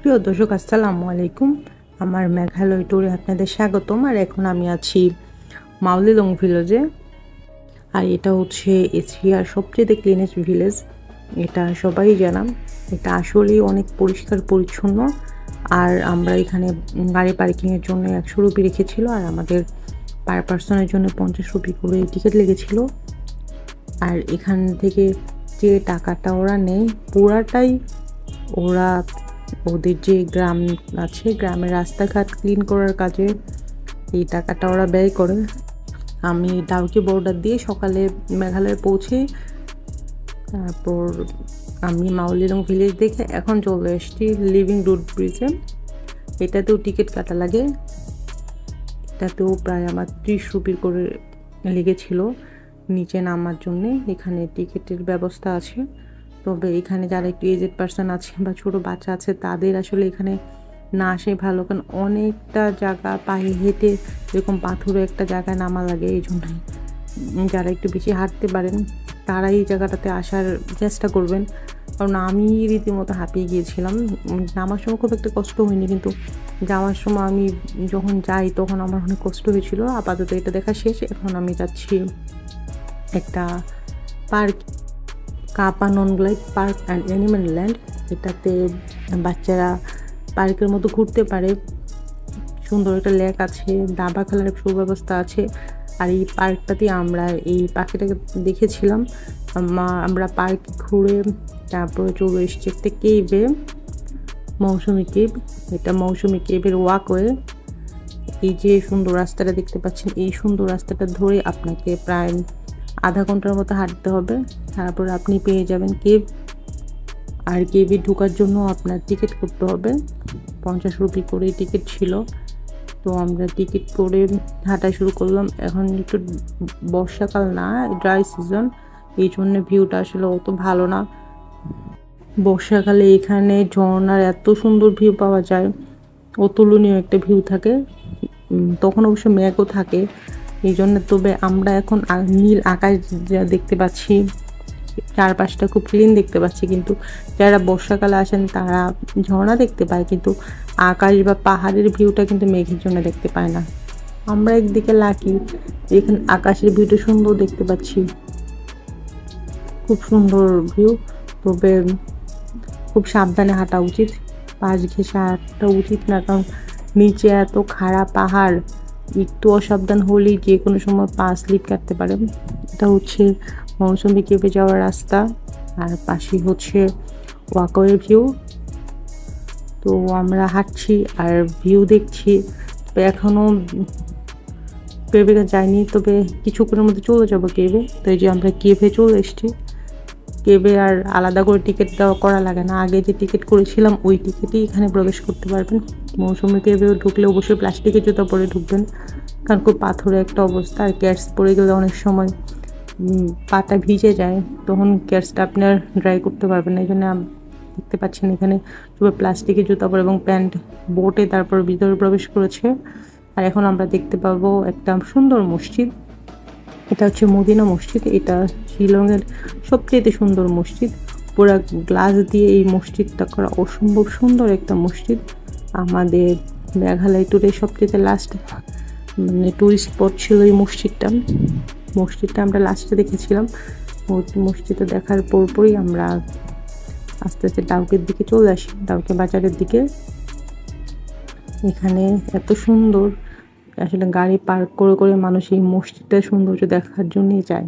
প্রিয় দর্শক আসসালামু আলাইকুম। আমার মেঘালয় ট্যুরে আপনাদের স্বাগতম। আর এখন আমি আছি মাউলিলং ভিলেজে। আর এটা হচ্ছে এশিয়ার সবচেয়ে ক্লিনেস্ট ভিলেজ, এটা সবাই জানাম। এটা আসলেই অনেক পরিষ্কার পরিচ্ছন্ন। আর আমরা এখানে গাড়ি পার্কিংয়ের জন্য 100 রুপি রেখেছিল, আর আমাদের পার পার্সনের জন্য 50 রুপি করে টিকিট লেগেছিল। আর এখান থেকে যে টাকাটা ওরা নেয় পুরাটাই ওরা ওদের যে গ্রাম আছে, গ্রামের রাস্তাঘাট ক্লিন করার কাজে এই টাকাটা ওরা ব্যয় করে। আমি ডাউকি বর্ডার দিয়ে সকালে মেঘালয়ে পৌঁছে তারপর আমি মাউলিলং ভিলেজ দেখে এখন চলে এসেছি লিভিং রুট ব্রিজে। এটাতেও টিকিট কাটা লাগে, এটাতেও প্রায় আমার 30 রুপি করে লেগেছিল নিচে নামার জন্যে। এখানে টিকিটের ব্যবস্থা আছে, তবে এখানে যারা একটু এজেড পার্সন আছে বা ছোটো বাচ্চা আছে তাদের আসলে এখানে না আসে ভালো, কারণ অনেকটা জায়গা পায়ে হেঁটে এরকম পাথুরে একটা জায়গায় নামা লাগে। এই জন্যই যারা একটু বেশি হাঁটতে পারেন তারা এই জায়গাটাতে আসার চেষ্টা করবেন, কারণ আমি রীতিমতো হাঁপিয়ে গিয়েছিলাম। নামার সময় খুব একটা কষ্ট হয়নি, কিন্তু যাওয়ার সময় আমি যখন যাই তখন আমার অনেক কষ্ট হয়েছিল। আপাতত এটা দেখা শেষ, এখন আমি যাচ্ছি একটা পার্ক, কাপা non glide park and animal land. এটাতে বাচ্চারা পার্কের মতো ঘুরতে পারে, সুন্দর একটা লেক আছে, দাবা খেলার সুব্যবস্থা আছে। আর এই পার্কটাতে আমরা এই পাখিটাকে দেখেছিলাম। আমরা পার্ক ঘুরে তারপরে চলে এসেছি একটা কেভে, মৌসুমি কেভ। এটা মৌসুমি কেভের ওয়াকওয়ে। এই যে সুন্দর রাস্তাটা দেখতে পাচ্ছেন, এই সুন্দর রাস্তাটা ধরে আপনাকে প্রায় আধা ঘন্টার মতো হাঁটতে হবে, তারপর আপনি পেয়ে যাবেন কেভ। আর কেভে ঢোকার জন্য আপনার টিকিট করতে হবে, 50 রুপি করে টিকিট ছিল। তো আমরা টিকিট করে হাঁটা শুরু করলাম। এখন একটু বর্ষাকাল না, ড্রাই সিজন, এই জন্য ভিউটা আসলে অত ভালো না। বর্ষাকালে এখানে ঝর্ণার এত সুন্দর ভিউ পাওয়া যায়, অতুলনীয় একটা ভিউ থাকে। তখন অবশ্য মেঘও থাকে এই জন্য। তবে আমরা এখন নীল আকাশ যা দেখতে পাচ্ছি, চারপাশটা খুব ক্লিন দেখতে পাচ্ছি, কিন্তু যারা বর্ষাকালে আসেন তারা ঝর্ণা দেখতে পায়, কিন্তু আকাশ বা পাহাড়ের ভিউটা কিন্তু মেঘের জন্য দেখতে পায় না। আমরা একদিকে লাকি, এখানে আকাশের ভিউটা সুন্দর দেখতে পাচ্ছি, খুব সুন্দর ভিউ। তবে খুব সাবধানে হাঁটা উচিত, পাশ ঘেঁষে হাঁটা উচিত না, কারণ নিচে এত খাড়া পাহাড়, একটু অসাবধান হলেই যে কোনো সময় পা স্লিপ কাটতে পারে। এটা হচ্ছে মৌসুমি কেভে যাওয়ার রাস্তা, আর পাশে হচ্ছে ওয়াকওয়ে ভিউ। তো আমরা হাঁটছি আর ভিউ দেখছি। এখনও কেভে যাইনি, তবে কিছুক্ষণের মধ্যে চলে যাবো কেভে। তো এই যে আমরা কেভে চলে এসেছি। কেভে আর আলাদা করে টিকিট দেওয়া করা লাগে না, আগে যে টিকিট করেছিলাম ওই টিকিটেই এখানে প্রবেশ করতে পারবেন। মৌসুমি কেভেও ঢুকলে অবশ্যই প্লাস্টিকের জুতা পরে ঢুকবেন, কারণ খুব পাথরে একটা অবস্থা। আর ক্যাটস পরে গেলে অনেক সময় পাটা ভিজে যায়, তখন ক্যাটসটা আপনার ড্রাই করতে পারবেন না। এই জন্য দেখতে পাচ্ছেন এখানে সবাই প্লাস্টিকের জুতা পরে এবং প্যান্ট বোটে তারপর ভিতরে প্রবেশ করেছে। আর এখন আমরা দেখতে পাবো একটা সুন্দর মসজিদ, এটা হচ্ছে মদিনা মসজিদ। এটা শিলংয়ের সবচেয়ে সুন্দর মসজিদ, পুরো গ্লাস দিয়ে এই মসজিদটা করা, অসম্ভব সুন্দর একটা মসজিদ। আমাদের মেঘালয় ট্যুরে সবচেয়ে লাস্ট টুরিস্ট স্পট ছিল এই মসজিদটা আমরা লাস্টে দেখেছিলাম। মসজিদটা দেখার পরপরই আমরা আস্তে আস্তে ডাউকের দিকে চলে আসি, ডাউকে বাজারের দিকে। এখানে এত সুন্দর, আসলে গাড়ি পার্ক করে করে মানুষ এই মসজিদটার সৌন্দর্য দেখার জন্যই যায়।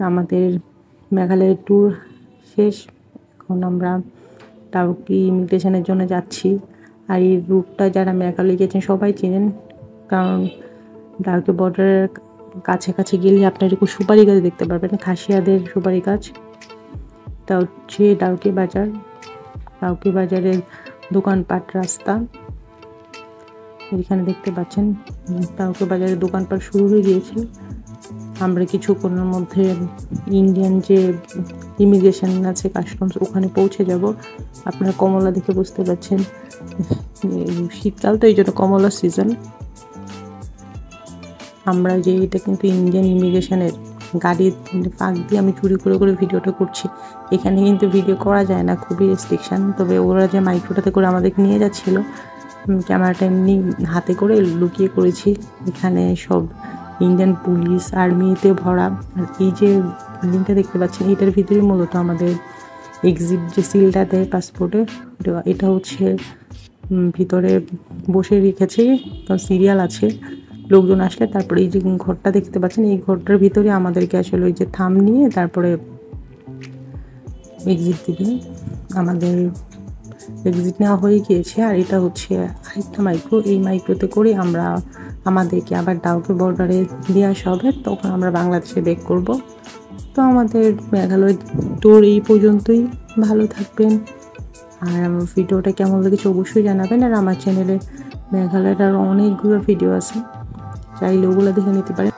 আমাদের মেঘালয়ের ট্যুর শেষ, এখন আমরা ডাউকি ইমিগ্রেশনের জন্য যাচ্ছি। আর এই রুটটা যারা মেঘালয় গেছেন সবাই চেনেন, কারণ ডাউকি বর্ডারের কাছাকাছি গেলে আপনি এরকম সুপারি গাছ দেখতে পারবেন, খাসিয়াদের সুপারি গাছ। এটা হচ্ছে ডাউকি বাজার, ডাউকি বাজারের দোকানপাট রাস্তা। এখানে দেখতে পাচ্ছেন ডাউকি বাজারের দোকানপাট শুরু হয়ে গিয়েছে। আমরা কিছুক্ষণের মধ্যে ইন্ডিয়ান যে ইমিগ্রেশন আছে, কাস্টমস, ওখানে পৌঁছে যাব। আপনারা কমলা দেখে বুঝতে পারছেন শীতকাল, তো এই জন্য কমলা সিজন। আমরা যে এটা কিন্তু ইন্ডিয়ান ইমিগ্রেশনের গাড়ির ফাঁক দিয়ে আমি চুরি করে করে ভিডিওটা করছি। এখানে কিন্তু ভিডিও করা যায় না, খুবই রেস্ট্রিকশান। তবে ওরা যে মাইক্রোটাতে করে আমাদেরকে নিয়ে যাচ্ছিলো, ক্যামেরাটা এমনি হাতে করে লুকিয়ে করেছি। এখানে সব ইন্ডিয়ান পুলিশ আর্মিতে ভরা। আর এই যে বিল্ডিংটা দেখতে পাচ্ছেন, এটার ভিতরে মূলত আমাদের এক্সিট যে সিলটা দেয় পাসপোর্টে, এটা হচ্ছে ভিতরে বসে রেখেছে, কারণ সিরিয়াল আছে, লোকজন আসলে তারপরে এই যে ঘরটা দেখতে পাচ্ছেন, এই ঘরটার ভিতরে আমাদেরকে আসলে ওই যে থাম নিয়ে তারপরে এক্সিট দিবে। আমাদের এক্সিট নেওয়া হয়ে গিয়েছে। আর এটা হচ্ছে আরেকটা মাইক্রো, এই মাইক্রোতে করে আমাদেরকে আবার ডাউকি বর্ডারে দিয়ে আসা হবে, তখন আমরা বাংলাদেশে ব্যাক করব। তো আমাদের মেঘালয় ট্যুর এই পর্যন্তই। ভালো থাকবেন, আর আমার ভিডিওটা কেমন লেগেছে অবশ্যই জানাবেন। আর আমার চ্যানেলে মেঘালয়ের আরও অনেকগুলো ভিডিও আছে, চাইলে ওগুলো দেখে নিতে পারেন।